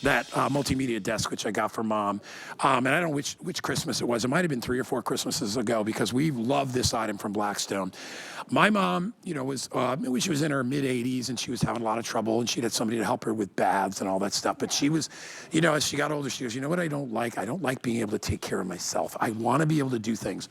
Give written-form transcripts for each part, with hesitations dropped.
that multimedia desk, which I got for Mom. And I don't know which Christmas it was. It might have been 3 or 4 Christmases ago, because we love this item from Blackstone. My mom, you know, she was in her mid-80s, and she was having a lot of trouble, and she had somebody to help her with baths and all that stuff. But she was, you know, as she got older, she goes, you know what I don't like? I don't like being able to take care of myself. I want to be able to do things.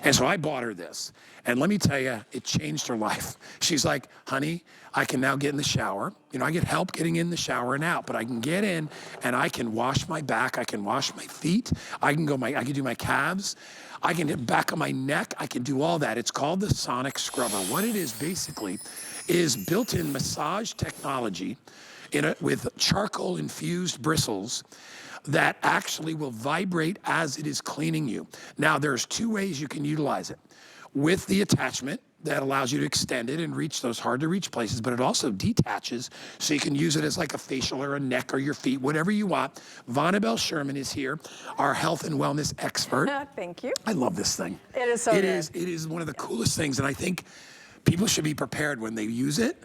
And so I bought her this. And let me tell you, it changed her life. She's like, honey, I can now get in the shower. You know, I get help getting in the shower and out, but I can get in and I can wash my back. I can wash my feet. I can do my calves. I can hit back of my neck. I can do all that. It's called the Sonic Scrubber. What it is basically is built-in massage technology with charcoal infused bristles that actually will vibrate as it is cleaning you. Now, there's 2 ways you can utilize it. With the attachment that allows you to extend it and reach those hard to reach places, but it also detaches, so you can use it as like a facial or a neck or your feet, whatever you want. Vonabelle Sherman is here, our health and wellness expert. Thank you. I love this thing. It is so good. It is one of the coolest things, and I think people should be prepared when they use it.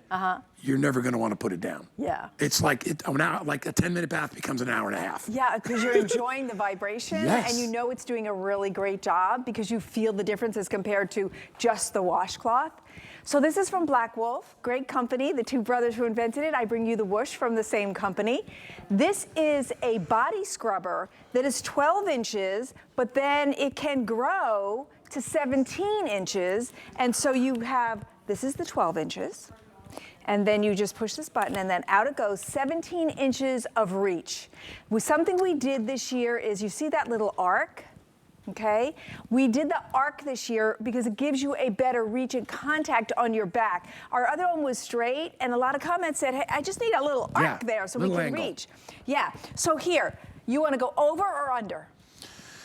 You're never going to want to put it down. Yeah. It's like like a 10-minute bath becomes an hour and a half. Yeah, because you're enjoying the vibration, Yes. and you know it's doing a really great job because you feel the difference as compared to just the washcloth. So this is from BlackWolf, great company, the 2 brothers who invented it. I bring you the whoosh from the same company. This is a body scrubber that is 12 inches, but then it can grow to 17 inches. And so you have, this is the 12 inches. And then you just push this button and then out it goes, 17 inches of reach. Something we did this year is, you see that little arc? Okay, we did the arc this year because it gives you a better reach and contact on your back. Our other one was straight, and a lot of comments said, hey, I just need a little arc there so we can angle. reach. Yeah, so here, you want to go over or under?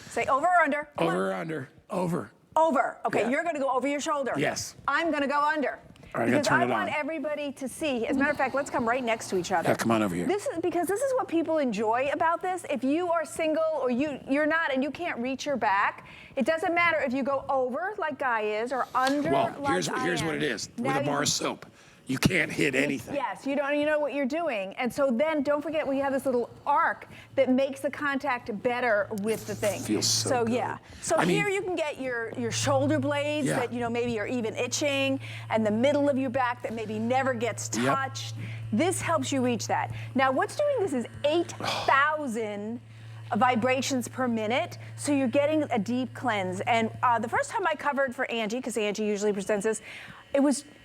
Say over or under? Come Over on. or under? Over. Over. Okay, Yeah. You're going to go over your shoulder. Yes. I'm going to go under. All right, because turn I it want on. everybody to see. As a matter of fact, let's come right next to each other. Yeah, come on over here. This is what people enjoy about this. If you are single or you're not and you can't reach your back, it doesn't matter if you go over like Guy is or under like I am. Here's what it is. With Now a bar of soap, you can't hit anything. Yes, you know what you're doing. And so then don't forget we have this little arc that makes the contact better with the thing. Feels so good. Yeah. So here you can get your shoulder blades that maybe are even itching, and the middle of your back that maybe never gets touched. This helps you reach that. Now what's doing this is 8,000 vibrations per minute, so you're getting a deep cleanse. And the first time I covered for Angie, because Angie usually presents this,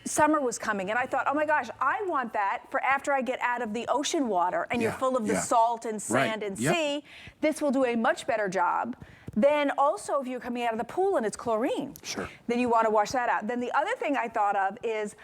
summer was coming, and I thought, oh my gosh, I want that for after I get out of the ocean water and you're full of the salt and sand and sea. This will do a much better job. Then also, if you're coming out of the pool and it's chlorine, then you want to wash that out. Then the other thing I thought of is,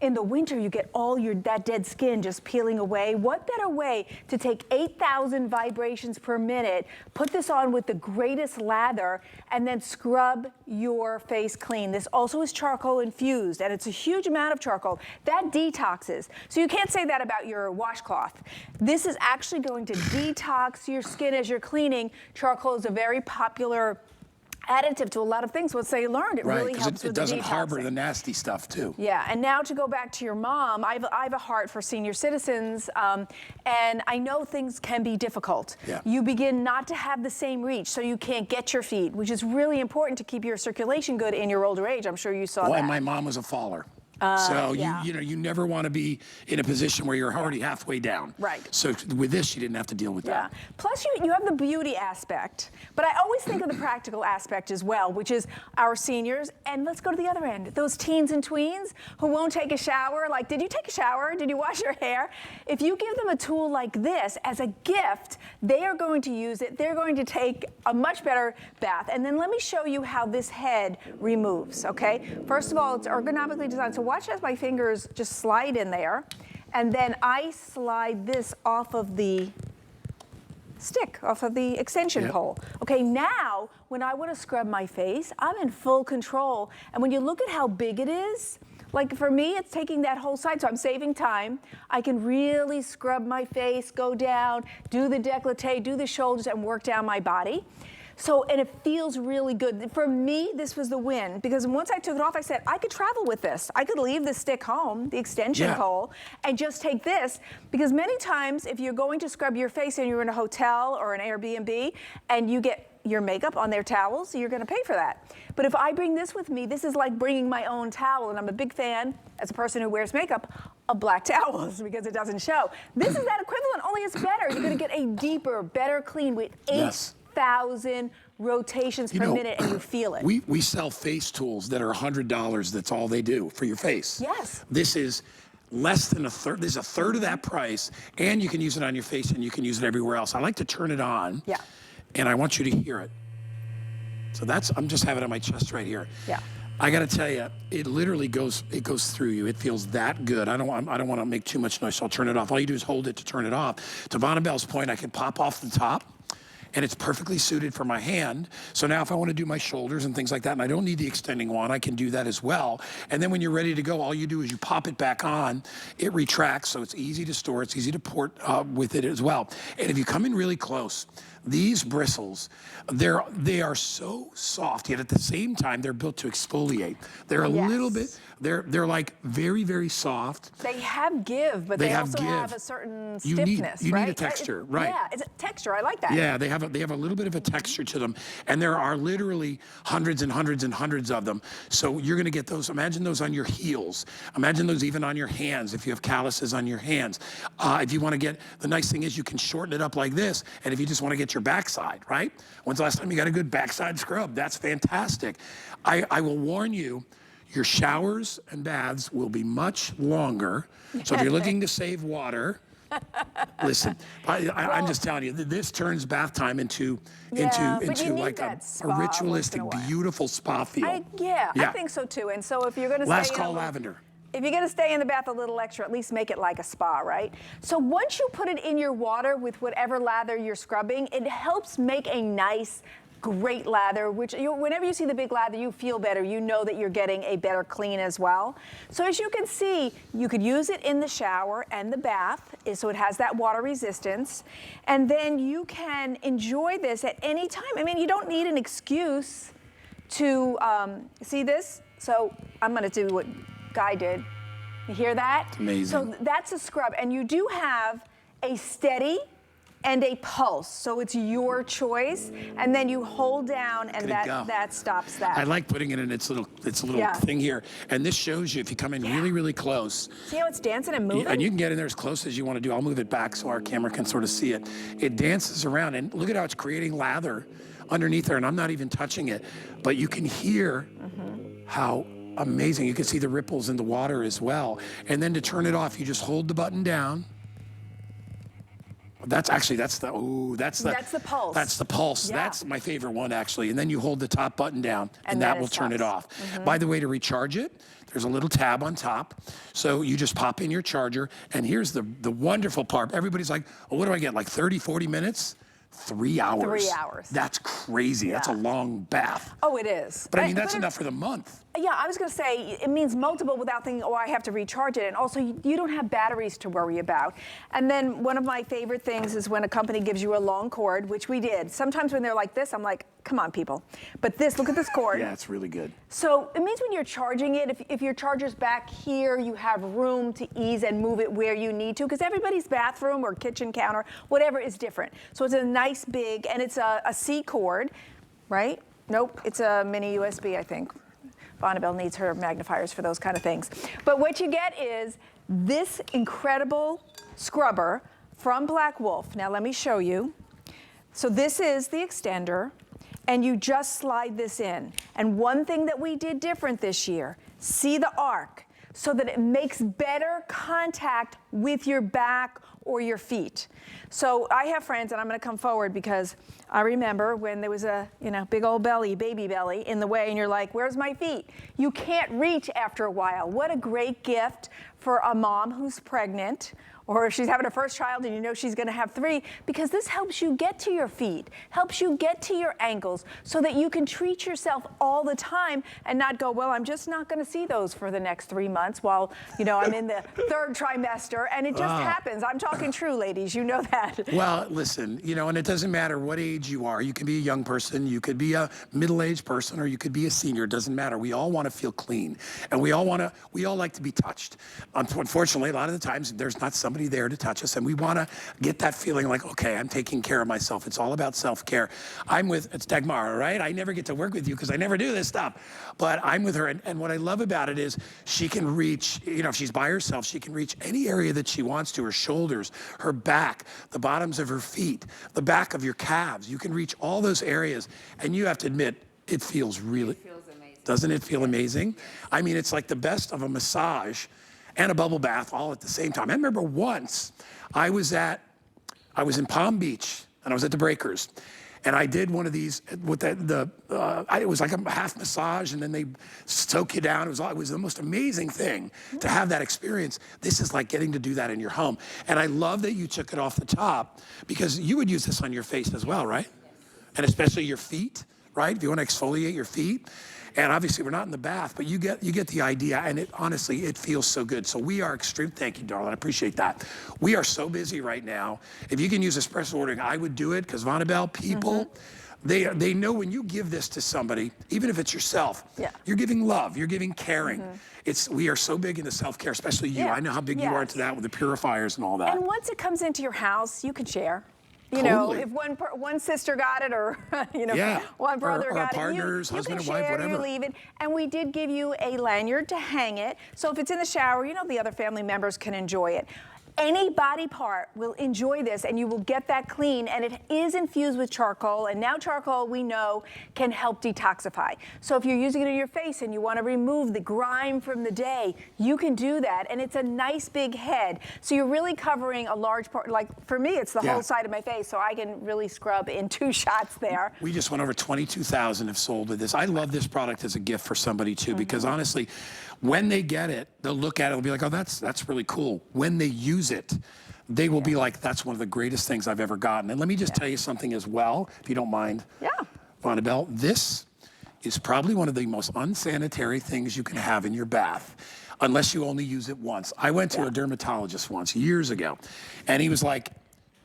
in the winter, you get all that dead skin just peeling away. What better way to take 8,000 vibrations per minute, put this on with the greatest lather, and then scrub your face clean. This also is charcoal infused, and it's a huge amount of charcoal. That detoxes. So you can't say that about your washcloth. This is actually going to detox your skin as you're cleaning. Charcoal is a very popular additive to a lot of things. Once they learned, it really helps with the detoxing. It doesn't harbor the nasty stuff too. Yeah, and now to go back to your mom, I have a heart for senior citizens, and I know things can be difficult. You begin not to have the same reach, so you can't get your feet, which is really important to keep your circulation good in your older age. I'm sure you saw that. And my mom was a faller. So you never want to be in a position where you're already halfway down. Right. So with this, you didn't have to deal with that. Plus you have the beauty aspect, but I always think of the practical aspect as well, which is our seniors. And let's go to the other end. Those teens and tweens who won't take a shower. Like, did you take a shower? Did you wash your hair? If you give them a tool like this as a gift, they are going to use it. They're going to take a much better bath. And then let me show you how this head removes, okay? First of all, it's ergonomically designed. So watch as my fingers just slide in there, and then I slide this off of the stick, off of the extension pole. Okay, now when I want to scrub my face, I'm in full control. And when you look at how big it is, like for me, it's taking that whole side, so I'm saving time. I can really scrub my face, go down, do the décolleté, do the shoulders, and work down my body. So, and it feels really good. For me, this was the win, because once I took it off, I said, I could travel with this. I could leave the stick home, the extension pole, and just take this, because many times if you're going to scrub your face and you're in a hotel or an Airbnb and you get your makeup on their towels, you're gonna pay for that. But if I bring this with me, this is like bringing my own towel, and I'm a big fan, as a person who wears makeup, of black towels because it doesn't show. This is that equivalent, only it's better. You're gonna get a deeper, better clean with 8,000 rotations per minute, and you feel it. We sell face tools that are $100. That's all they do for your face. Yes. This is less than a third. There's a third of that price, and you can use it on your face, and you can use it everywhere else. I like to turn it on. Yeah. And I want you to hear it. So I'm just having it on my chest right here. Yeah. I got to tell you, it literally goes through you. It feels that good. I don't want to make too much noise, so I'll turn it off. All you do is hold it to turn it off. To Bonnabelle's point, I can pop off the top, and it's perfectly suited for my hand. So now if I want to do my shoulders and things like that, and I don't need the extending wand, I can do that as well. And then when you're ready to go, all you do is you pop it back on. It retracts, so it's easy to store. It's easy to port with it as well. And if you come in really close, these bristles, they are so soft, yet at the same time, they're built to exfoliate. They're a little bit, they're like very, very soft. They have give, but they also have a certain stiffness, you need a texture, right? Yeah, it's a texture, I like that. Yeah, they have a little bit of a texture to them, and there are literally hundreds and hundreds and hundreds of them. So you're gonna get those, imagine those on your heels. Imagine those even on your hands if you have calluses on your hands. If you wanna the nice thing is you can shorten it up like this, and if you just wanna get your backside, right? When's the last time you got a good backside scrub? That's fantastic. I will warn you, your showers and baths will be much longer. So if you're looking to save water, listen, I'm just telling you, this turns bath time into like a ritualistic, beautiful spa feel. I think so too. And so if you're going to last call lavender. If you're gonna stay in the bath a little extra, at least make it like a spa, right? So once you put it in your water with whatever lather you're scrubbing, it helps make a nice, great lather, which whenever you see the big lather, you feel better. You know that you're getting a better clean as well. So as you can see, you could use it in the shower and the bath, so it has that water resistance. And then you can enjoy this at any time. I mean, you don't need an excuse to see this. So I'm gonna do what Guy did. You hear that? Amazing. So that's a scrub, and you do have a steady and a pulse, so it's your choice, and then you hold down, and that stops that. I like putting it in its little thing here, and this shows you if you come in really, really close. See how it's dancing and moving? And you can get in there as close as you want to do. I'll move it back so our camera can sort of see it. It dances around, and look at how it's creating lather underneath there, and I'm not even touching it, but you can hear how amazing. You can see the ripples in the water as well. And then to turn it off, you just hold the button down. That's the pulse. That's the pulse. Yeah. That's my favorite one, actually. And then you hold the top button down, and that will turn it off. By the way, to recharge it, there's a little tab on top. So you just pop in your charger, and here's the wonderful part. Everybody's like, oh, what do I get, like 30, 40 minutes? 3 hours. 3 hours. That's crazy. Yeah. That's a long bath. Oh, it is. But I mean, that's enough for the month. Yeah, I was going to say, it means multiple without thinking, oh, I have to recharge it. And also, you don't have batteries to worry about. And then one of my favorite things is when a company gives you a long cord, which we did. Sometimes when they're like this, I'm like, come on, people. But this, look at this cord. Yeah, it's really good. So it means when you're charging it, if your charger's back here, you have room to ease and move it where you need to, because everybody's bathroom or kitchen counter, whatever, is different. So it's a nice big, and it's a C cord, right? Nope, it's a mini USB, I think. Bonnabelle needs her magnifiers for those kind of things. But what you get is this incredible scrubber from BlackWolf. Now let me show you. So this is the extender, and you just slide this in. And one thing that we did different this year, see the arc, so that it makes better contact with your back or your feet. So I have friends, and I'm gonna come forward because I remember when there was a big old belly, baby belly in the way, and you're like, where's my feet? You can't reach after a while. What a great gift for a mom who's pregnant or if she's having her first child and you know she's gonna have 3, because this helps you get to your feet, helps you get to your ankles so that you can treat yourself all the time and not go, well, I'm just not gonna see those for the next 3 months while, you know, I'm in the 3rd trimester, and it just happens. I'm talking true, ladies, you know that. Well, listen, you know, and it doesn't matter what age you are. You can be a young person, you could be a middle-aged person, or you could be a senior. It doesn't matter. We all want to feel clean, and we all like to be touched. Unfortunately, a lot of the times there's not somebody there to touch us, and we want to get that feeling like, okay, I'm taking care of myself. It's all about self-care. It's Dagmar, right? I never get to work with you because I never do this stuff, but I'm with her, and what I love about it is she can reach, you know, if she's by herself, she can reach any area that she wants to, her shoulders, her back, the bottoms of her feet, the back of your calves. You can reach all those areas, and you have to admit, it feels really, doesn't it feel amazing? I mean, it's like the best of a massage and a bubble bath all at the same time. I remember once I was in Palm Beach, and I was at the Breakers, and I did one of these with it was like a half massage, and then they soak you down. It was the most amazing thing to have that experience. This is like getting to do that in your home. And I love that you took it off the top, because you would use this on your face as well, right? And especially your feet, right? If you want to exfoliate your feet. And obviously we're not in the bath, but you get the idea, and honestly, it feels so good. So we are thank you, darling, I appreciate that. We are so busy right now. If you can use espresso ordering, I would do it, because Vonabelle, people, they know when you give this to somebody, even if it's yourself, you're giving love, you're giving caring. We are so big into self-care, especially you. I know how big you are into that with the purifiers and all that. And once it comes into your house, you can share. You know, if one sister got it, or you know, one brother got partners, it, husband you and wife, whatever. You leave it, and we did give you a lanyard to hang it. So if it's in the shower, you know, the other family members can enjoy it. Any body part will enjoy this, and you will get that clean, and it is infused with charcoal, and now charcoal, we know, can help detoxify. So if you're using it in your face and you want to remove the grime from the day, you can do that, and it's a nice big head. So you're really covering a large part. Like for me, it's the whole side of my face, so I can really scrub in 2 shots there. We just went over 22,000 have sold with this. I love this product as a gift for somebody too, because honestly, when they get it, they'll look at it and be like, oh, that's really cool. When they use it, they will be like, that's one of the greatest things I've ever gotten. And let me just tell you something as well, if you don't mind, Vonabelle, this is probably one of the most unsanitary things you can have in your bath, unless you only use it once. I went to a dermatologist once, years ago, and he was like,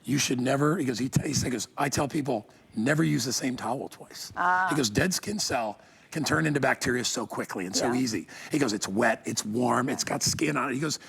you should never, he goes, I tell people, never use the same towel twice. He goes, dead skin cell can turn into bacteria so quickly and so easy. He goes, it's wet, it's warm, it's got skin on it. He goes,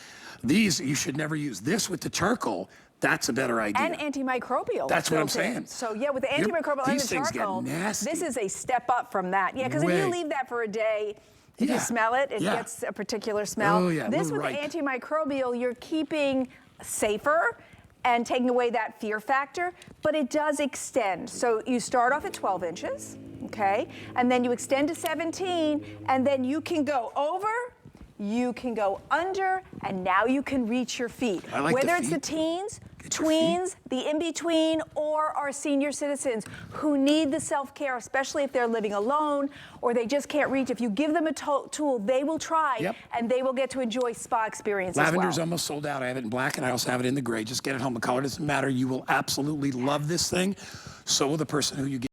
these you should never use. This with the charcoal, that's a better idea. And antimicrobial. That's what I'm saying. So yeah, with the antimicrobial and the charcoal, this is a step up from that. Yeah, because if you leave that for a day, if you smell it, it gets a particular smell. Oh, yeah, this with the antimicrobial, you're keeping safer and taking away that fear factor, but it does extend. So you start off at 12 inches, okay? And then you extend to 17, and then you can go over, you can go under, and now you can reach your feet. I like Whether the it's feet. the teens, tweens, the in-between, or our senior citizens who need the self-care, especially if they're living alone or they just can't reach. If you give them a tool, they will try, and they will get to enjoy spa experience Lavender's almost sold out. I have it in black, and I also have it in the gray. Just get it home. The color doesn't matter. You will absolutely love this thing. So will the person who you get.